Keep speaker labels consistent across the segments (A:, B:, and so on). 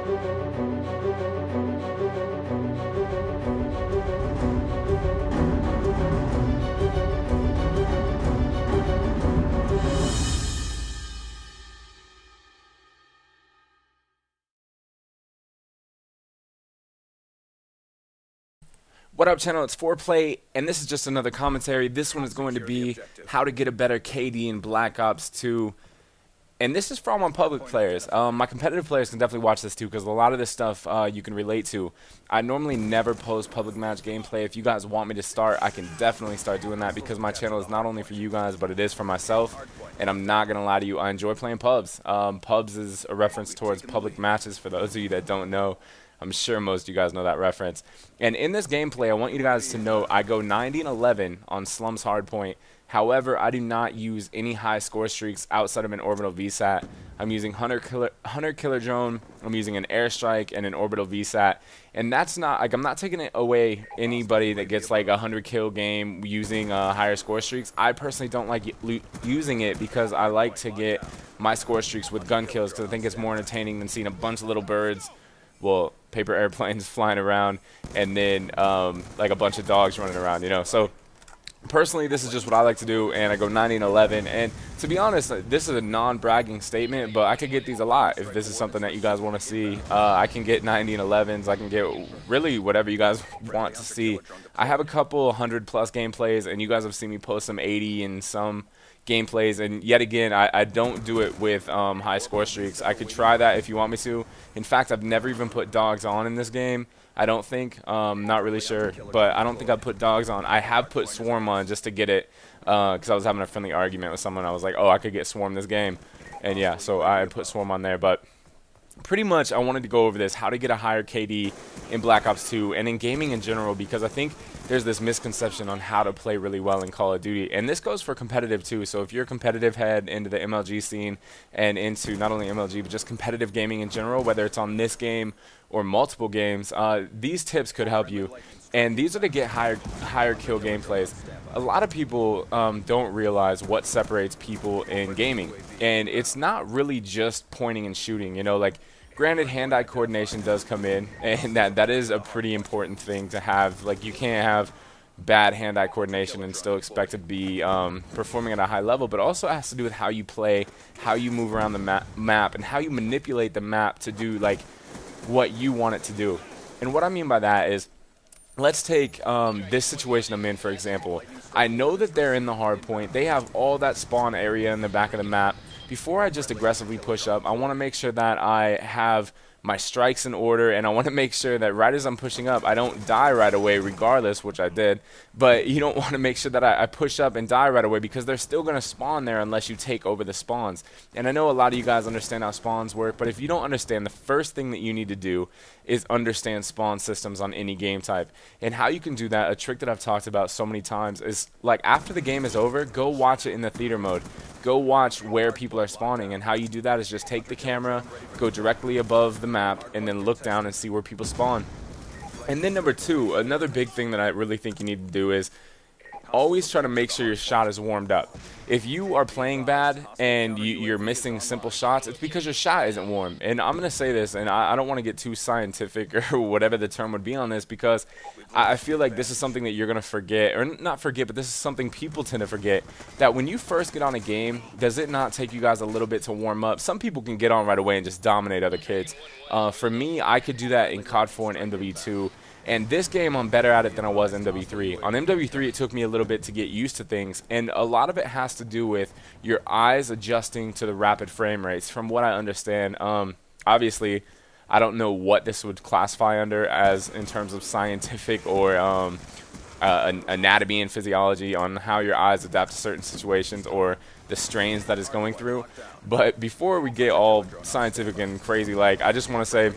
A: What up, channel? It's Foreplayy, and this is just another commentary. This one is going to be how to get a better KD in Black Ops 2. And this is for all my public players. My competitive players can definitely watch this too, because a lot of this stuff you can relate to. I normally never post public match gameplay. If you guys want me to start, I can definitely start doing that, because my channel is not only for you guys, but it is for myself. And I'm not going to lie to you, I enjoy playing pubs. Pubs is a reference towards public matches, for those of you that don't know. I'm sure most of you guys know that reference. And in this gameplay, I want you guys to know I go 90-11 on Slums Hardpoint. However, I do not use any high score streaks outside of an orbital VSAT. I'm using Hunter Killer Drone, I'm using an airstrike, and an orbital VSAT. And that's not, like, I'm not taking it away anybody that gets like a 100 kill game using higher score streaks. I personally don't like using it, because I like to get my score streaks with gun kills, because I think it's more entertaining than seeing a bunch of little birds, well, paper airplanes flying around, and then like a bunch of dogs running around, you know. So personally, this is just what I like to do, and I go 90-11. And to be honest, this is a non-bragging statement, but I could get these a lot if this is something that you guys want to see. I can get 90-11s. I can get really whatever you guys want to see. I have a couple 100+ gameplays, and you guys have seen me post some 80 and some gameplays, and yet again, I don't do it with high score streaks. I could try that if you want me to. In fact, I've never even put dogs on in this game. I don't think. Not really sure, but I don't think I put dogs on. I have put swarm on just to get it, because I was having a friendly argument with someone. I was like, oh, I could get swarm this game, and yeah, so I put swarm on there. But pretty much I wanted to go over this, how to get a higher KD in Black Ops 2 and in gaming in general, because I think there's this misconception on how to play really well in Call of Duty, and this goes for competitive too. So if you're a competitive head into the MLG scene and into not only MLG but just competitive gaming in general, whether it's on this game or multiple games, these tips could help you. And these are to get higher kill gameplays. A lot of people don't realize what separates people in gaming, and it's not really just pointing and shooting, you know. Like, granted, hand-eye coordination does come in, and that is a pretty important thing to have. Like, you can't have bad hand-eye coordination and still expect to be performing at a high level, but also has to do with how you play, how you move around the map, and how you manipulate the map to do like what you want it to do. And what I mean by that is, let's take this situation I'm in, for example. I know that they're in the hard point. They have all that spawn area in the back of the map. Before I just aggressively push up, I want to make sure that I have my strikes in order, and I want to make sure that right as I'm pushing up, I don't die right away regardless, which I did. But you don't want to make sure that I push up and die right away, because they're still going to spawn there unless you take over the spawns. And I know a lot of you guys understand how spawns work, but if you don't understand, the first thing that you need to do is understand spawn systems on any game type. And how you can do that, a trick that I've talked about so many times, is like after the game is over, go watch it in the theater mode. Go watch where people are spawning, and how you do that is just take the camera, go directly above the map, and then look down and see where people spawn. And then number two, another big thing that I really think you need to do is always try to make sure your shot is warmed up. If you are playing bad and you're missing simple shots, it's because your shot isn't warm. And I'm going to say this, and I don't want to get too scientific or whatever the term would be on this, because I feel like this is something that you're going to forget, or not forget, but this is something people tend to forget, that when you first get on a game, does it not take you guys a little bit to warm up? Some people can get on right away and just dominate other kids. For me, I could do that in COD 4 and MW2. And this game, I'm better at it than I was MW3. On MW3, it took me a little bit to get used to things, and a lot of it has to do with your eyes adjusting to the rapid frame rates. From what I understand, obviously, I don't know what this would classify under as in terms of scientific or anatomy and physiology on how your eyes adapt to certain situations or the strains that it's going through. But before we get all scientific and crazy, like, I just want to say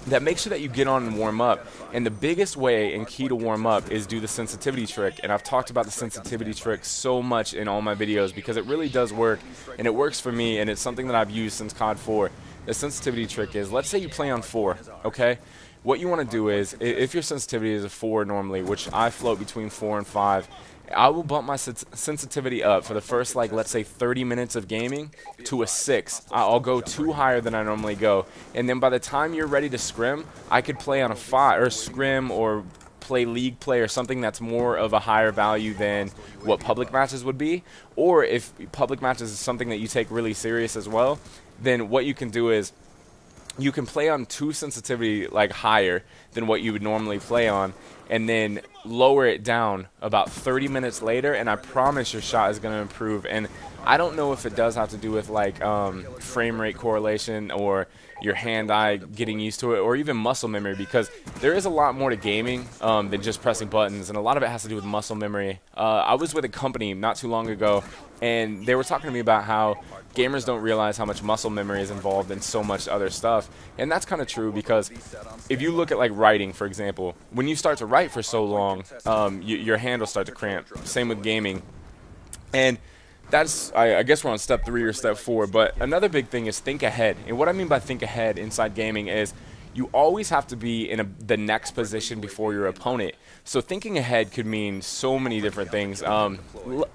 A: that make sure that you get on and warm up. And the biggest way and key to warm up is do the sensitivity trick. And I've talked about the sensitivity trick so much in all my videos, because it really does work, and it works for me, and it's something that I've used since COD 4. The sensitivity trick is, let's say you play on 4, okay? what you want to do is, if your sensitivity is a 4 normally, which I float between 4 and 5, I will bump my sensitivity up for the first, like, let's say 30 minutes of gaming to a 6. I'll go 2 higher than I normally go, and then by the time you're ready to scrim, I could play on a 5, or scrim, or play league play, or something that's more of a higher value than what public matches would be. Or if public matches is something that you take really serious as well, then what you can do is you can play on 2 sensitivity, like higher than what you would normally play on, and then lower it down about 30 minutes later, and I promise your shot is going to improve. And I don't know if it does have to do with like frame rate correlation, or your hand-eye getting used to it, or even muscle memory, because there is a lot more to gaming than just pressing buttons, and a lot of it has to do with muscle memory. I was with a company not too long ago, and they were talking to me about how gamers don't realize how much muscle memory is involved in so much other stuff. And that's kind of true, because if you look at like writing, for example, when you start to write for so long, your hand will start to cramp. Same with gaming. And that's, I guess we're on step 3 or step 4, but another big thing is think ahead. And what I mean by think ahead inside gaming is you always have to be in the next position before your opponent. So thinking ahead could mean so many different things. All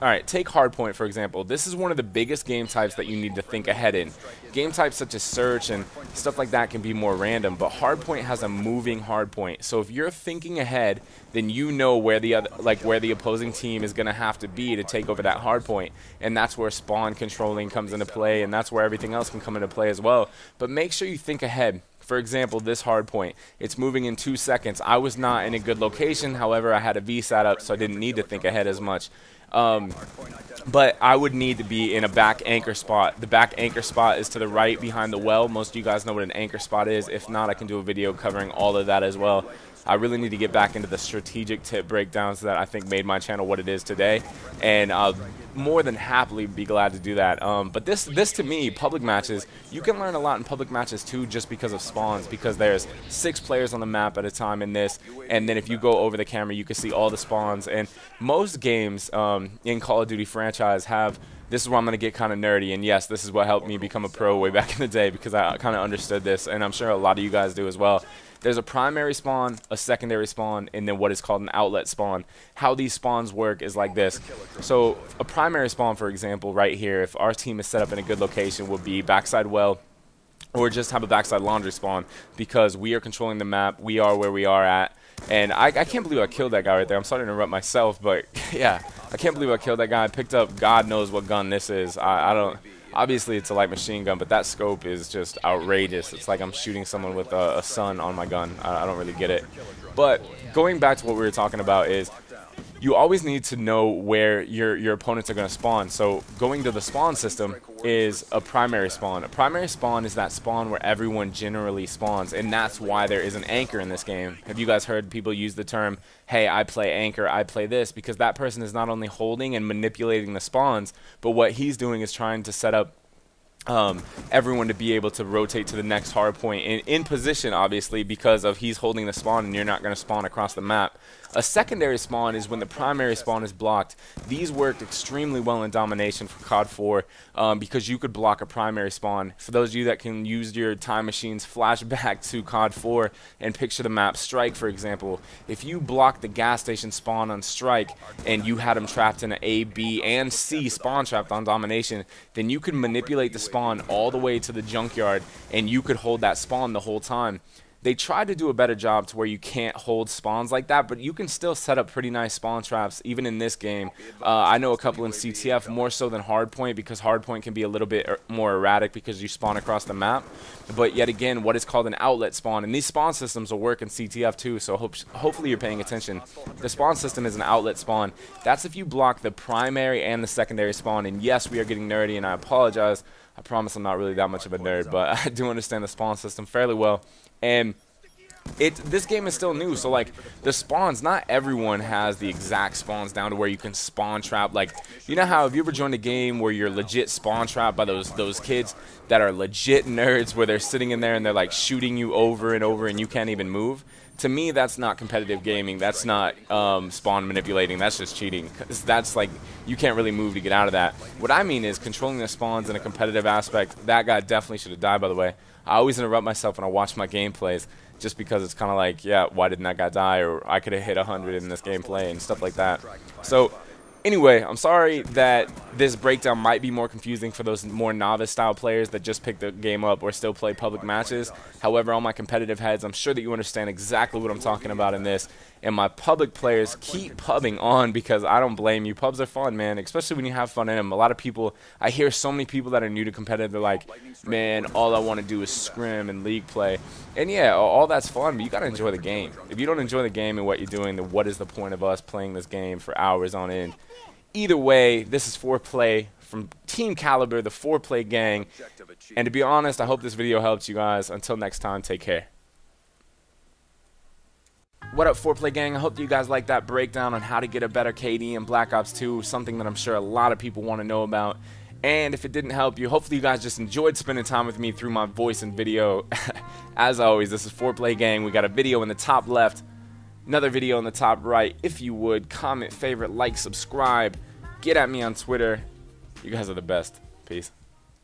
A: right, take Hardpoint, for example. This is one of the biggest game types that you need to think ahead in. Game types such as search and stuff like that can be more random, but Hardpoint has a moving hardpoint. So if you're thinking ahead, then you know where the opposing team is going to have to be to take over that hardpoint. And that's where spawn controlling comes into play, and that's where everything else can come into play as well. But make sure you think ahead. For example, this hard point, it's moving in 2 seconds. I was not in a good location, however, I had a VSAT up, so I didn't need to think ahead as much. But I would need to be in a back anchor spot. The back anchor spot is to the right behind the well. Most of you guys know what an anchor spot is. If not, I can do a video covering all of that as well. I really need to get back into the strategic tip breakdowns that I think made my channel what it is today, and I'll more than happily be glad to do that. But this to me, public matches, you can learn a lot in public matches too, just because of spawns, because there's 6 players on the map at a time in this, and then if you go over the camera, you can see all the spawns. And most games in Call of Duty franchise have, this is where I'm going to get kind of nerdy, and yes, this is what helped me become a pro way back in the day, because I kind of understood this, and I'm sure a lot of you guys do as well. There's a primary spawn, a secondary spawn, and then what is called an outlet spawn. How these spawns work is like this. So a primary spawn, for example, right here, if our team is set up in a good location, would be backside well, or just have a backside laundry spawn, because we are controlling the map, we are where we are at. And I can't believe I killed that guy right there. I'm starting to interrupt myself, but yeah, I can't believe I killed that guy. I picked up God knows what gun this is. I don't... Obviously, it's a light machine gun, but that scope is just outrageous. It's like I'm shooting someone with a sun on my gun. I don't really get it. But going back to what we were talking about is you always need to know where your opponents are going to spawn. So going to the spawn system is a primary spawn. A primary spawn is that spawn where everyone generally spawns, and that's why there is an anchor in this game. Have you guys heard people use the term, hey, I play anchor, I play this? Because that person is not only holding and manipulating the spawns, but what he's doing is trying to set up everyone to be able to rotate to the next hard point in position, obviously, because of he's holding the spawn and you're not going to spawn across the map. A secondary spawn is when the primary spawn is blocked. These worked extremely well in Domination for COD 4 because you could block a primary spawn. For those of you that can use your time machines, flash back to COD 4 and picture the map Strike, for example. If you block the gas station spawn on Strike and you had them trapped in an A, B, and C spawn trapped on Domination, then you could manipulate the spawn all the way to the junkyard and you could hold that spawn the whole time. They tried to do a better job to where you can't hold spawns like that, but you can still set up pretty nice spawn traps even in this game. I know a couple in CTF, more so than Hardpoint, because Hardpoint can be a little bit more erratic because you spawn across the map. But yet again, what is called an outlet spawn, and these spawn systems will work in CTF too, so hopefully you're paying attention. The spawn system is an outlet spawn. That's if you block the primary and the secondary spawn, and yes, we are getting nerdy, and I apologize. I promise I'm not really that much of a nerd, but I do understand the spawn system fairly well. And this game is still new, so like the spawns, not everyone has the exact spawns down to where you can spawn trap. Like, you know how, have you ever joined a game where you're legit spawn trapped by those kids that are legit nerds, where they're sitting in there and they're like shooting you over and over and you can't even move? To me, that's not competitive gaming. That's not spawn manipulating. That's just cheating. 'Cause that's like, you can't really move to get out of that. What I mean is controlling the spawns in a competitive aspect. That guy definitely should have died, by the way. I always interrupt myself when I watch my gameplays just because it's kind of like, yeah, why didn't that guy die? Or I could have hit 100 in this gameplay and stuff like that. So anyway, I'm sorry that this breakdown might be more confusing for those more novice-style players that just pick the game up or still play public matches. However, all my competitive heads, I'm sure that you understand exactly what I'm talking about in this. And my public players, keep pubbing on because I don't blame you. Pubs are fun, man, especially when you have fun in them. A lot of people, I hear so many people that are new to competitive, they're like, man, all I want to do is scrim and league play. And yeah, all that's fun, but you got to enjoy the game. If you don't enjoy the game and what you're doing, then what is the point of us playing this game for hours on end? Either way, this is Foreplayy from Team Caliber, the Foreplayy gang. And to be honest, I hope this video helps you guys. Until next time, take care. What up, Foreplayy gang? I hope that you guys like that breakdown on how to get a better KD in Black Ops 2, something that I'm sure a lot of people want to know about. And if it didn't help you, hopefully you guys just enjoyed spending time with me through my voice and video. As always, this is Foreplayy gang. We got a video in the top left, another video in the top right. If you would, comment, favorite, like, subscribe. Get at me on Twitter. You guys are the best. Peace.